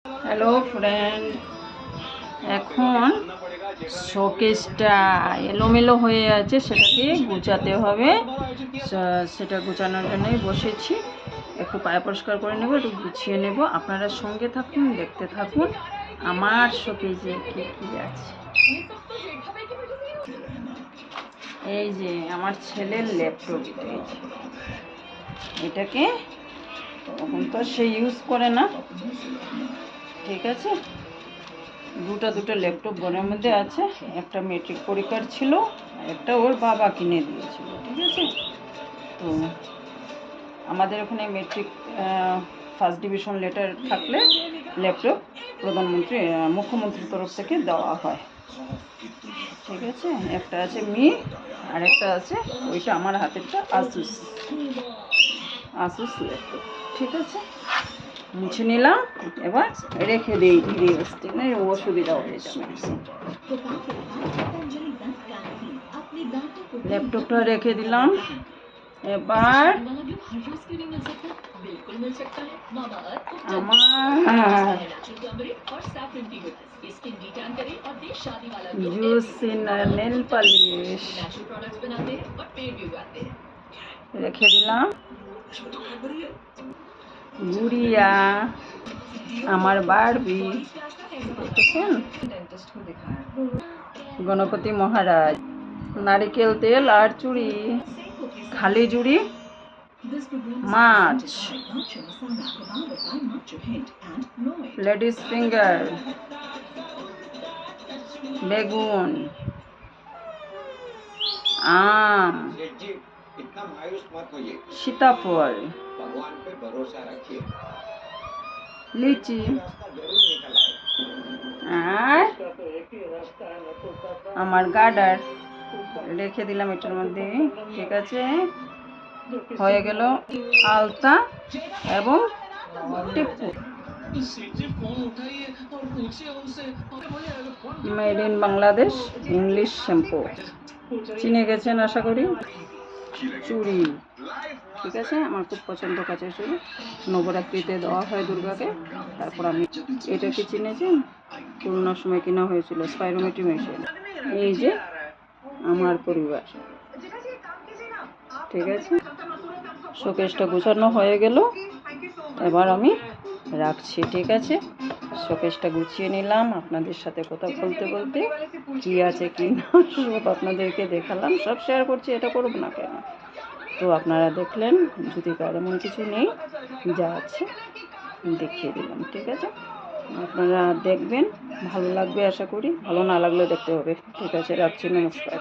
Hello friend, এখন শোকেসটা এলোমেলো হয়ে আছে, সেটাকে গুছাতে হবে। সেটা গুছানোর জন্যই বসেছি। একটু পায়ে পরিষ্কার করে নেব, একটু গুছিয়ে নেব। আপনারা সঙ্গে থাকুন, দেখতে থাকুন আমার শোকেসে কী কী আছে। এই যে আমার ছেলের ল্যাপটপ, এটাকে তখন তো সে ইউজ করে না, ঠিক আছে। দুটো ল্যাপটপ ঘরের মধ্যে আছে। একটা মেট্রিক পরীক্ষার ছিল, একটা ওর বাবা কিনে দিয়েছিল, ঠিক আছে। তো আমাদের ওখানে মেট্রিক ফার্স্ট ডিভিশন লেটার থাকলে ল্যাপটপ মুখ্যমন্ত্রীর তরফ থেকে দেওয়া হয়, ঠিক আছে। একটা আছে আর একটা আছে ওইটা আমার হাতেরটা আসুস ল্যাপটপ, ঠিক আছে। মুছে নিলাম, এবার রেখে দিই ধীরে আস্তে, না অসুবিধা হয়ে যাবে। ল্যাপটপটা রেখে দিলাম, এবার আমার নেল পালিশ রেখে দিলাম। গুড়িয়া আমার বারবি, দেখেছেন, গণপতি মহারাজ, নারিকেল তেল আর চুড়ি, খালি জুড়ি, মাছ, লেডিস ফিঙ্গার, বেগুন, আম, সীতাফল, লিচি, আর আমার গার্ডার রেখে দিলাম এটার মধ্যে, ঠিক আছে। হয়ে গেল আলতা এবং Tipu. Made in Bangladesh English shampoo, চিনে গেছেন আশা করি। চুড়ি, ঠিক আছে, আমার খুব পছন্দ কাঁচের চুড়ি, নবরাত্রিতে দেওয়া হয় দুর্গাকে। তারপর আমি এটাকে চিনেছি, করোনার সময় কেনা হয়েছিল, স্পাইরোমেট্রি মেশিন। এই যে আমার পরিবার, ঠিক আছে। শোকেসটা গুছানো হয়ে গেল, এবার আমি রাখছি, ঠিক আছে। শোকেসটা গুছিয়ে নিলাম, আপনাদের সাথে কথা বলতে বলতে কি আছে কি না সব আপনাদেরকে দেখালাম, সব শেয়ার করছি, এটা করব না কেন। তো আপনারা দেখলেন, যদি কার এমন কিছু নেই, যা আছে দেখিয়ে দিলাম, ঠিক আছে। আপনারা দেখবেন, ভালো লাগবে আশা করি, ভালো না লাগলে দেখতে হবে, ঠিক আছে। রাখছি, নমস্কার।